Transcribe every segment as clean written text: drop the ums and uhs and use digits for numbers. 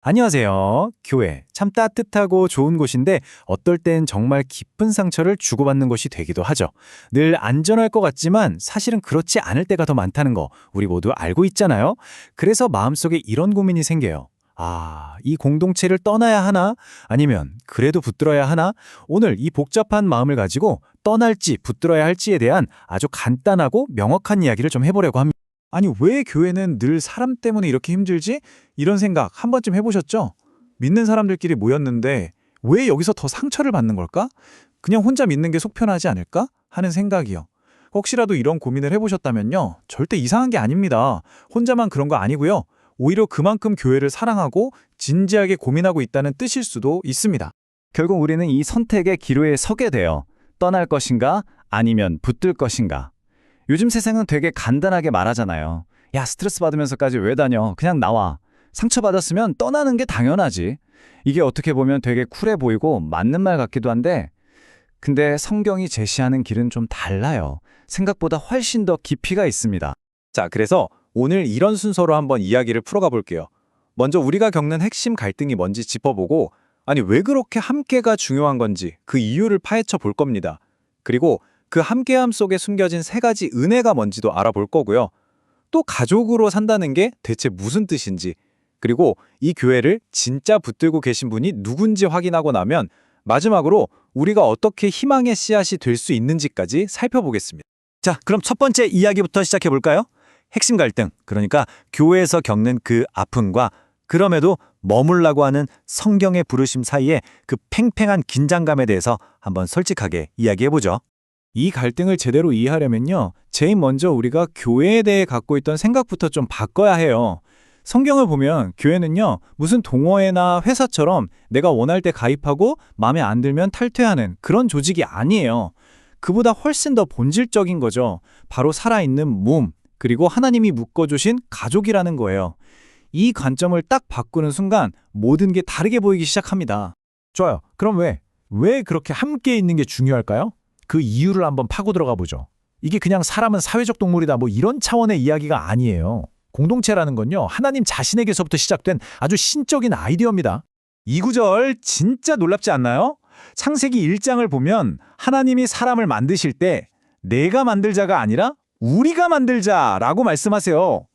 안녕하세요. 교회. 참 따뜻하고 좋은 곳인데 어떨 땐 정말 깊은 상처를 주고받는 곳이 되기도 하죠. 늘 안전할 것 같지만 사실은 그렇지 않을 때가 더 많다는 거 우리 모두 알고 있잖아요. 그래서 마음속에 이런 고민이 생겨요. 아, 이 공동체를 떠나야 하나? 아니면 그래도 붙들어야 하나? 오늘 이 복잡한 마음을 가지고 떠날지 붙들어야 할지에 대한 아주 간단하고 명확한 이야기를 좀 해보려고 합니다. 아니, 왜 교회는 늘 사람 때문에 이렇게 힘들지? 이런 생각 한 번쯤 해보셨죠? 믿는 사람들끼리 모였는데 왜 여기서 더 상처를 받는 걸까? 그냥 혼자 믿는 게 속 편하지 않을까? 하는 생각이요. 혹시라도 이런 고민을 해보셨다면요. 절대 이상한 게 아닙니다. 혼자만 그런 거 아니고요. 오히려 그만큼 교회를 사랑하고 진지하게 고민하고 있다는 뜻일 수도 있습니다. 결국 우리는 이 선택의 기로에 서게 돼요. 떠날 것인가? 아니면 붙들 것인가? 요즘 세상은 되게 간단하게 말하잖아요. 야, 스트레스 받으면서까지 왜 다녀? 그냥 나와. 상처받았으면 떠나는 게 당연하지. 이게 어떻게 보면 되게 쿨해 보이고 맞는 말 같기도 한데, 근데 성경이 제시하는 길은 좀 달라요. 생각보다 훨씬 더 깊이가 있습니다. 자, 그래서 오늘 이런 순서로 한번 이야기를 풀어가 볼게요. 먼저 우리가 겪는 핵심 갈등이 뭔지 짚어보고, 아니, 왜 그렇게 함께가 중요한 건지 그 이유를 파헤쳐 볼 겁니다. 그리고 그 함께함 속에 숨겨진 세 가지 은혜가 뭔지도 알아볼 거고요. 또 가족으로 산다는 게 대체 무슨 뜻인지, 그리고 이 교회를 진짜 붙들고 계신 분이 누군지 확인하고 나면 마지막으로 우리가 어떻게 희망의 씨앗이 될 수 있는지까지 살펴보겠습니다. 자, 그럼 첫 번째 이야기부터 시작해 볼까요? 핵심 갈등, 그러니까 교회에서 겪는 그 아픔과 그럼에도 머물라고 하는 성경의 부르심 사이에 그 팽팽한 긴장감에 대해서 한번 솔직하게 이야기해 보죠. 이 갈등을 제대로 이해하려면요, 제일 먼저 우리가 교회에 대해 갖고 있던 생각부터 좀 바꿔야 해요. 성경을 보면 교회는요, 무슨 동호회나 회사처럼 내가 원할 때 가입하고 마음에 안 들면 탈퇴하는 그런 조직이 아니에요. 그보다 훨씬 더 본질적인 거죠. 바로 살아있는 몸, 그리고 하나님이 묶어주신 가족이라는 거예요. 이 관점을 딱 바꾸는 순간 모든 게 다르게 보이기 시작합니다. 좋아요. 그럼 왜 그렇게 함께 있는 게 중요할까요? 그 이유를 한번 파고 들어가 보죠. 이게 그냥 사람은 사회적 동물이다 뭐 이런 차원의 이야기가 아니에요. 공동체라는 건요, 하나님 자신에게서부터 시작된 아주 신적인 아이디어입니다. 이 구절 진짜 놀랍지 않나요? 창세기 1장을 보면 하나님이 사람을 만드실 때 내가 만들자가 아니라 우리가 만들자라고 말씀하세요.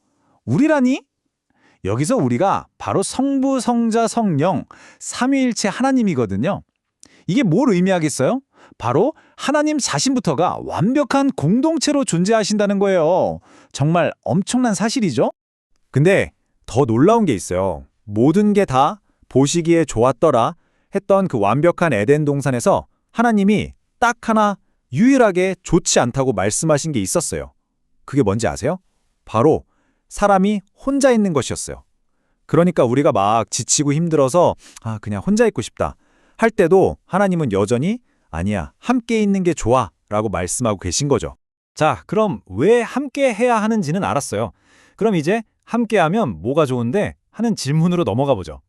우리라니? 여기서 우리가 바로 성부, 성자, 성령, 삼위일체 하나님이거든요. 이게 뭘 의미하겠어요? 바로 하나님 자신부터가 완벽한 공동체로 존재하신다는 거예요. 정말 엄청난 사실이죠? 근데 더 놀라운 게 있어요. 모든 게 다 보시기에 좋았더라 했던 그 완벽한 에덴 동산에서 하나님이 딱 하나 유일하게 좋지 않다고 말씀하신 게 있었어요. 그게 뭔지 아세요? 바로 사람이 혼자 있는 것이었어요. 그러니까 우리가 막 지치고 힘들어서 그냥 혼자 있고 싶다 할 때도 하나님은 여전히 아니야, 함께 있는 게 좋아 라고 말씀하고 계신 거죠. 자, 그럼 왜 함께 해야 하는지는 알았어요. 그럼 이제 함께하면 뭐가 좋은데 하는 질문으로 넘어가 보죠.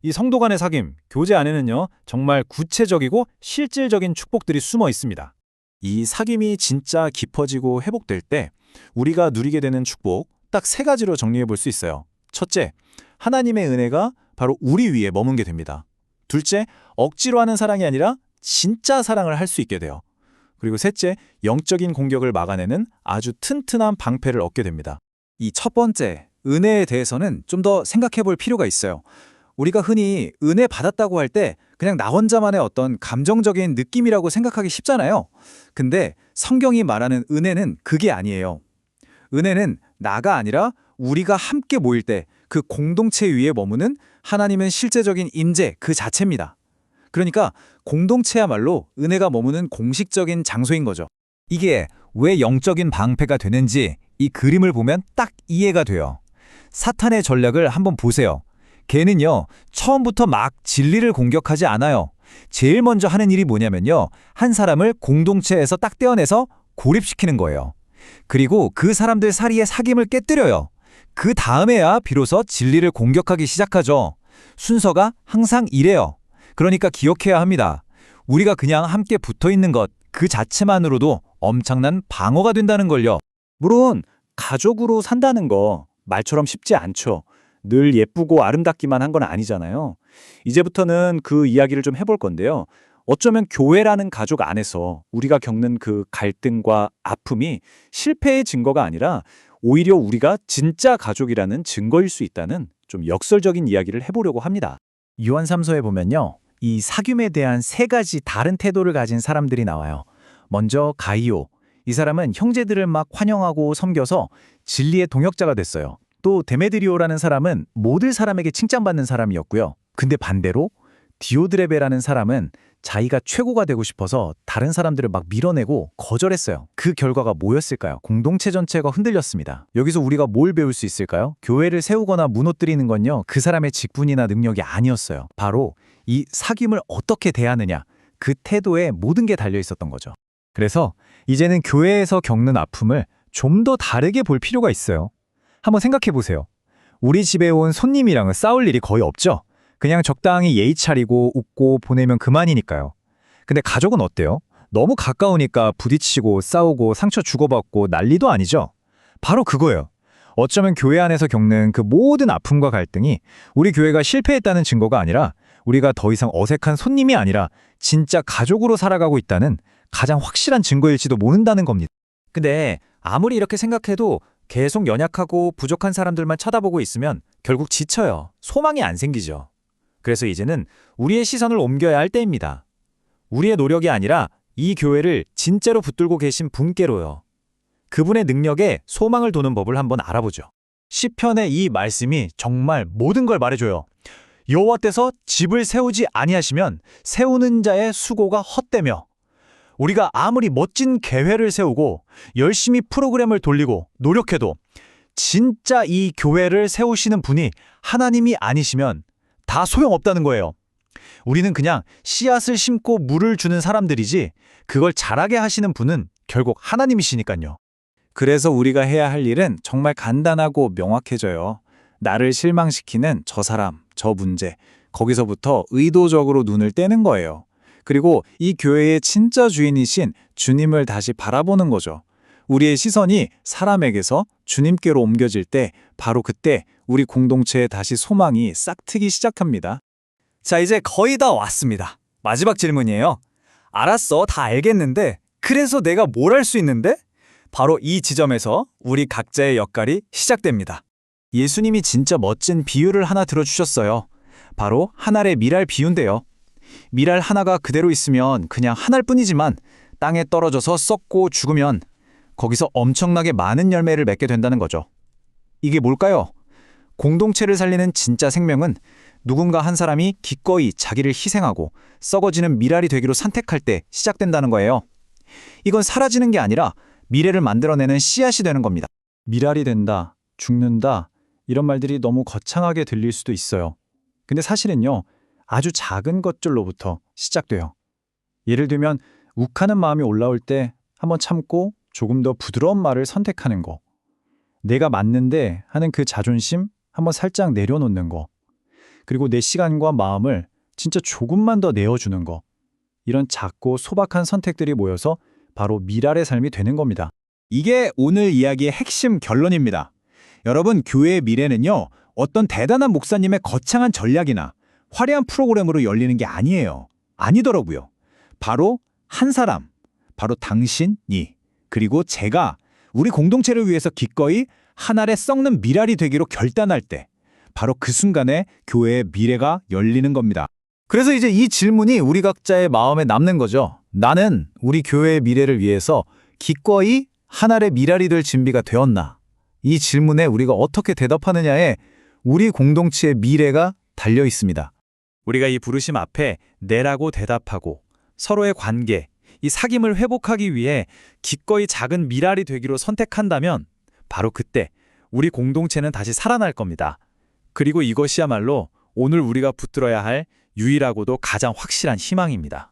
이 성도 간의 사귐, 교제 안에는요, 정말 구체적이고 실질적인 축복들이 숨어 있습니다. 이 사귐이 진짜 깊어지고 회복될 때 우리가 누리게 되는 축복 딱 세 가지로 정리해 볼 수 있어요. 첫째, 하나님의 은혜가 바로 우리 위에 머문게 됩니다. 둘째, 억지로 하는 사랑이 아니라 진짜 사랑을 할 수 있게 돼요. 그리고 셋째, 영적인 공격을 막아내는 아주 튼튼한 방패를 얻게 됩니다. 이 첫 번째, 은혜에 대해서는 좀 더 생각해 볼 필요가 있어요. 우리가 흔히 은혜 받았다고 할 때 그냥 나 혼자만의 어떤 감정적인 느낌이라고 생각하기 쉽잖아요. 근데 성경이 말하는 은혜는 그게 아니에요. 은혜는 나가 아니라 우리가 함께 모일 때 그 공동체 위에 머무는 하나님의 실제적인 임재 그 자체입니다. 그러니까 공동체야말로 은혜가 머무는 공식적인 장소인 거죠. 이게 왜 영적인 방패가 되는지 이 그림을 보면 딱 이해가 돼요. 사탄의 전략을 한번 보세요. 걔는요, 처음부터 막 진리를 공격하지 않아요. 제일 먼저 하는 일이 뭐냐면요, 한 사람을 공동체에서 딱 떼어내서 고립시키는 거예요. 그리고 그 사람들 사이의 사귐을 깨뜨려요. 그 다음에야 비로소 진리를 공격하기 시작하죠. 순서가 항상 이래요. 그러니까 기억해야 합니다. 우리가 그냥 함께 붙어 있는 것, 그 자체만으로도 엄청난 방어가 된다는 걸요. 물론 가족으로 산다는 거 말처럼 쉽지 않죠. 늘 예쁘고 아름답기만 한 건 아니잖아요. 이제부터는 그 이야기를 좀 해볼 건데요. 어쩌면 교회라는 가족 안에서 우리가 겪는 그 갈등과 아픔이 실패의 증거가 아니라 오히려 우리가 진짜 가족이라는 증거일 수 있다는 좀 역설적인 이야기를 해보려고 합니다. 요한 3서에 보면요. 이 사귐에 대한 세 가지 다른 태도를 가진 사람들이 나와요. 먼저 가이오. 이 사람은 형제들을 막 환영하고 섬겨서 진리의 동역자가 됐어요. 또 데메드리오라는 사람은 모든 사람에게 칭찬받는 사람이었고요. 근데 반대로 디오드레베라는 사람은 자기가 최고가 되고 싶어서 다른 사람들을 막 밀어내고 거절했어요. 그 결과가 뭐였을까요? 공동체 전체가 흔들렸습니다. 여기서 우리가 뭘 배울 수 있을까요? 교회를 세우거나 무너뜨리는 건요. 그 사람의 직분이나 능력이 아니었어요. 바로 이 사귐을 어떻게 대하느냐. 그 태도에 모든 게 달려 있었던 거죠. 그래서 이제는 교회에서 겪는 아픔을 좀 더 다르게 볼 필요가 있어요. 한번 생각해 보세요. 우리 집에 온 손님이랑은 싸울 일이 거의 없죠? 그냥 적당히 예의 차리고 웃고 보내면 그만이니까요. 근데 가족은 어때요? 너무 가까우니까 부딪히고 싸우고 상처 주고받고 난리도 아니죠? 바로 그거예요. 어쩌면 교회 안에서 겪는 그 모든 아픔과 갈등이 우리 교회가 실패했다는 증거가 아니라 우리가 더 이상 어색한 손님이 아니라 진짜 가족으로 살아가고 있다는 가장 확실한 증거일지도 모른다는 겁니다. 근데 아무리 이렇게 생각해도 계속 연약하고 부족한 사람들만 쳐다보고 있으면 결국 지쳐요. 소망이 안 생기죠. 그래서 이제는 우리의 시선을 옮겨야 할 때입니다. 우리의 노력이 아니라 이 교회를 진짜로 붙들고 계신 분께로요. 그분의 능력에 소망을 두는 법을 한번 알아보죠. 시편의 이 말씀이 정말 모든 걸 말해줘요. 여호와께서 집을 세우지 아니하시면 세우는 자의 수고가 헛되며 우리가 아무리 멋진 계획을 세우고 열심히 프로그램을 돌리고 노력해도 진짜 이 교회를 세우시는 분이 하나님이 아니시면 다 소용없다는 거예요. 우리는 그냥 씨앗을 심고 물을 주는 사람들이지 그걸 자라게 하시는 분은 결국 하나님이시니까요. 그래서 우리가 해야 할 일은 정말 간단하고 명확해져요. 나를 실망시키는 저 사람, 저 문제, 거기서부터 의도적으로 눈을 떼는 거예요. 그리고 이 교회의 진짜 주인이신 주님을 다시 바라보는 거죠. 우리의 시선이 사람에게서 주님께로 옮겨질 때 바로 그때 우리 공동체에 다시 소망이 싹트기 시작합니다. 자, 이제 거의 다 왔습니다. 마지막 질문이에요. 알았어, 다 알겠는데 그래서 내가 뭘 할 수 있는데? 바로 이 지점에서 우리 각자의 역할이 시작됩니다. 예수님이 진짜 멋진 비유를 하나 들어주셨어요. 바로 한 알의 밀알 비유인데요. 밀알 하나가 그대로 있으면 그냥 한 알뿐이지만 땅에 떨어져서 썩고 죽으면 거기서 엄청나게 많은 열매를 맺게 된다는 거죠. 이게 뭘까요? 공동체를 살리는 진짜 생명은 누군가 한 사람이 기꺼이 자기를 희생하고 썩어지는 밀알이 되기로 선택할 때 시작된다는 거예요. 이건 사라지는 게 아니라 미래를 만들어내는 씨앗이 되는 겁니다. 밀알이 된다, 죽는다 이런 말들이 너무 거창하게 들릴 수도 있어요. 근데 사실은요. 아주 작은 것들로부터 시작돼요. 예를 들면 욱하는 마음이 올라올 때 한번 참고 조금 더 부드러운 말을 선택하는 거. 내가 맞는데 하는 그 자존심 한번 살짝 내려놓는 거. 그리고 내 시간과 마음을 진짜 조금만 더 내어주는 거. 이런 작고 소박한 선택들이 모여서 바로 밀알의 삶이 되는 겁니다. 이게 오늘 이야기의 핵심 결론입니다. 여러분, 교회의 미래는요. 어떤 대단한 목사님의 거창한 전략이나 화려한 프로그램으로 열리는 게 아니에요. 아니더라고요. 바로 한 사람, 바로 당신이, 그리고 제가 우리 공동체를 위해서 기꺼이 한 알에 썩는 밀알이 되기로 결단할 때 바로 그 순간에 교회의 미래가 열리는 겁니다. 그래서 이제 이 질문이 우리 각자의 마음에 남는 거죠. 나는 우리 교회의 미래를 위해서 기꺼이 한 알의 밀알이 될 준비가 되었나? 이 질문에 우리가 어떻게 대답하느냐에 우리 공동체의 미래가 달려 있습니다. 우리가 이 부르심 앞에 네라고 대답하고 서로의 관계, 이 사귐을 회복하기 위해 기꺼이 작은 밀알이 되기로 선택한다면 바로 그때 우리 공동체는 다시 살아날 겁니다. 그리고 이것이야말로 오늘 우리가 붙들어야 할 유일하고도 가장 확실한 희망입니다.